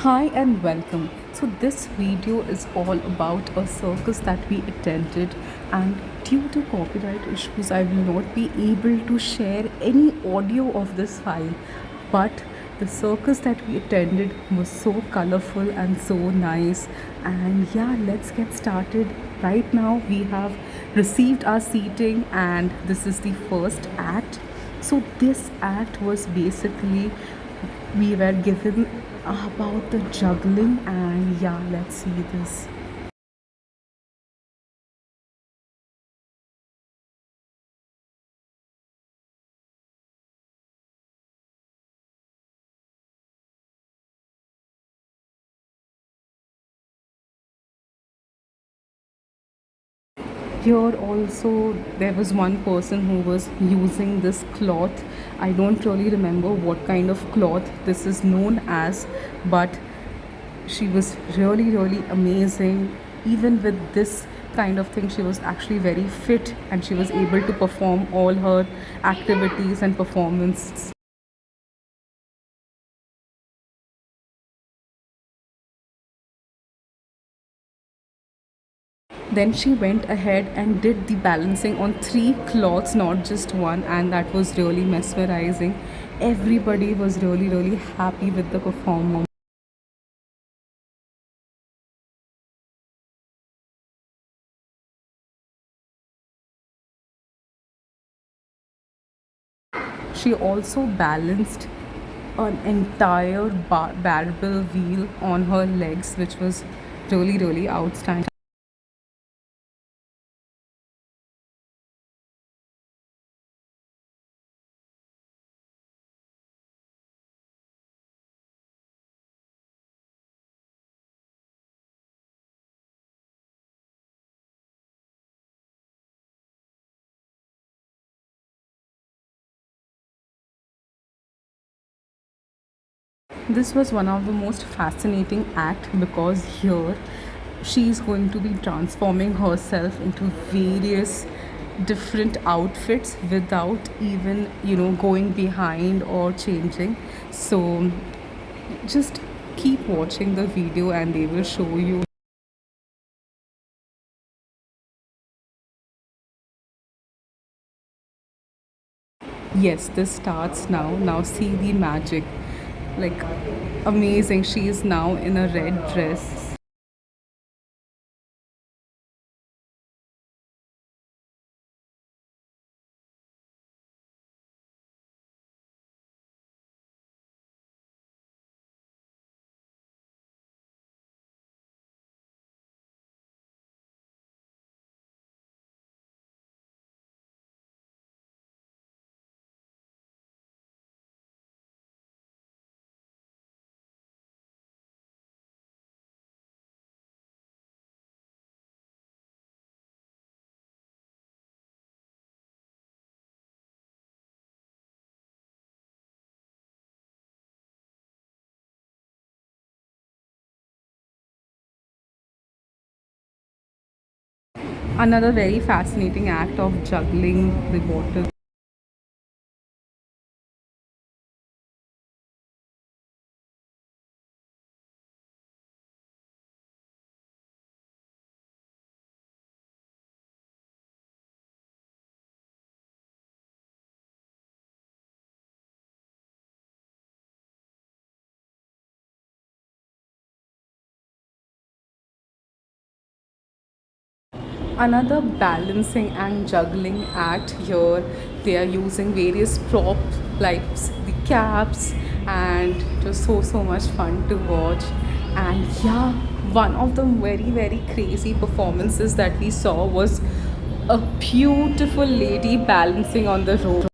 Hi and welcome. So, this video is all about a circus that we attended, and due to copyright issues, I will not be able to share any audio of this file. But the circus that we attended was so colorful and so nice. And yeah, let's get started. Right now, we have received our seating, and this is the first act. So, this act was basically we were given about the juggling, and yeah, let's see this. Here also there was one person who was using this cloth. I don't really remember what kind of cloth this is known as, but she was really amazing. Even with this kind of thing, she was actually very fit and she was able to perform all her activities and performance. Then she went ahead and did the balancing on three cloths, not just one, and that was really mesmerizing. Everybody was really happy with the performance. She also balanced an entire barbell wheel on her legs, which was really outstanding. This was one of the most fascinating act because here she is going to be transforming herself into various different outfits without even going behind or changing. So just keep watching the video and they will show you. Yes, this starts now. Now see the magic. Like amazing. She is now in a red dress. Another very fascinating act of juggling the water. Another balancing and juggling act here. They are using various props like the caps, and it was so much fun to watch. And yeah, one of the very crazy performances that we saw was a beautiful lady balancing on the rope.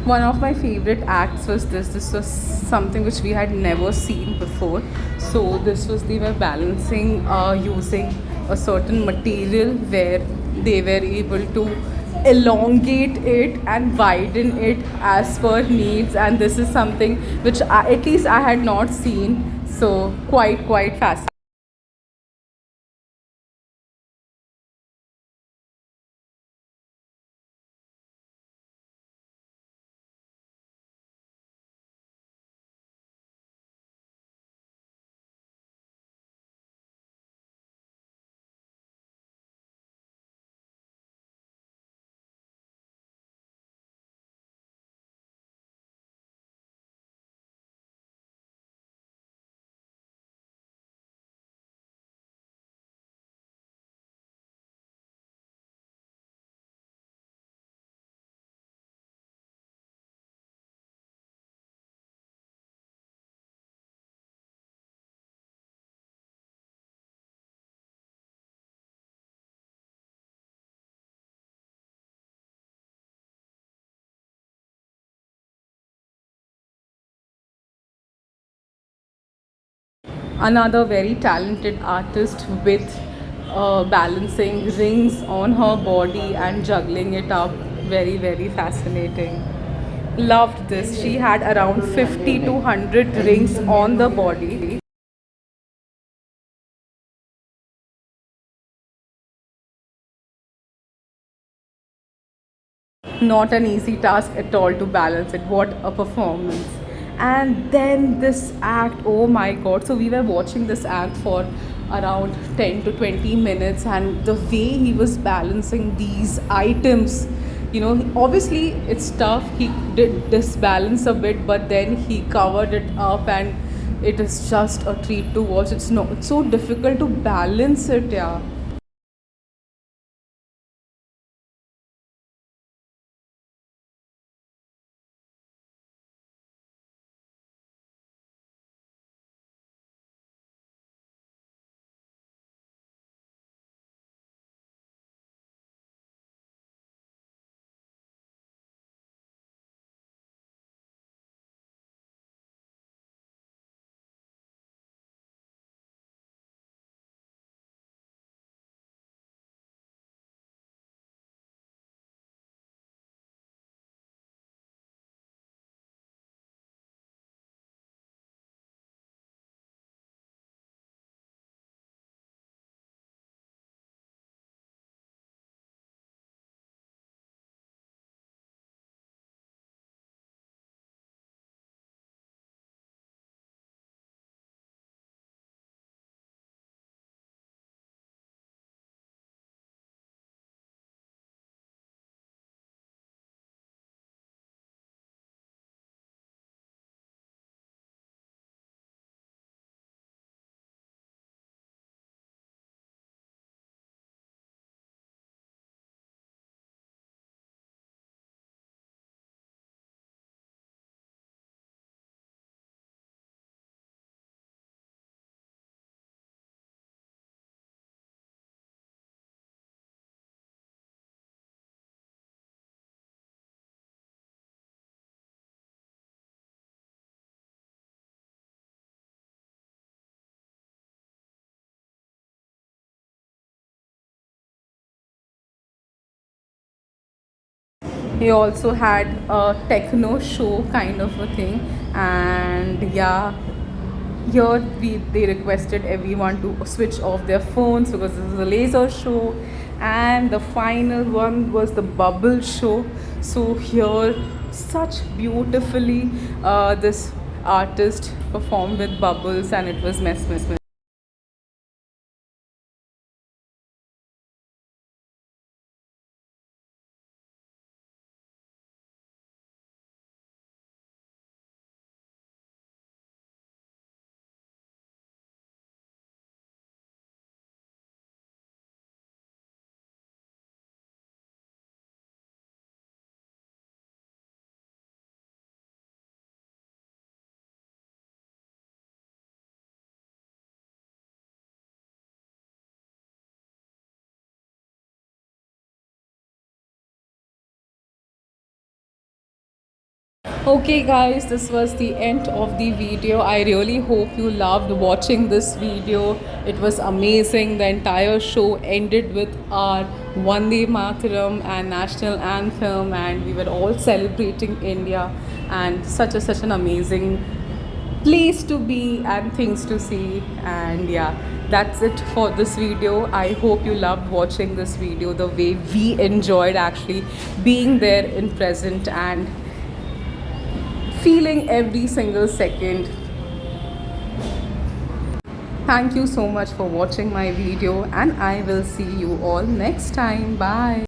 One of my favorite acts was this. This was something which we had never seen before. So this was they were balancing using a certain material where they were able to elongate it and widen it as per needs, and this is something which at least I had not seen. So quite fascinating. Another very talented artist with balancing rings on her body and juggling it up. Very fascinating. Loved this. She had around 50 to 100 rings on the body. Not an easy task at all to balance it. What a performance. And then this act, oh my god. So we were watching this act for around 10 to 20 minutes, and the way he was balancing these items, obviously it's tough. He did disbalance a bit, but then he covered it up, and it is just a treat to watch. It's so difficult to balance it, yeah. He also had a techno show kind of a thing, and yeah, here they requested everyone to switch off their phones because this is a laser show. And the final one was the bubble show. So here, such beautifully, this artist performed with bubbles, and it was mess. Okay guys, this was the end of the video. I really hope you loved watching this video. It was amazing. The entire show ended with our Vande Mataram and national anthem, and we were all celebrating India, and such an amazing place to be and things to see. And yeah, that's it for this video. I hope you loved watching this video the way we enjoyed actually being there in present and feeling every single second. Thank you so much for watching my video, and I will see you all next time. Bye.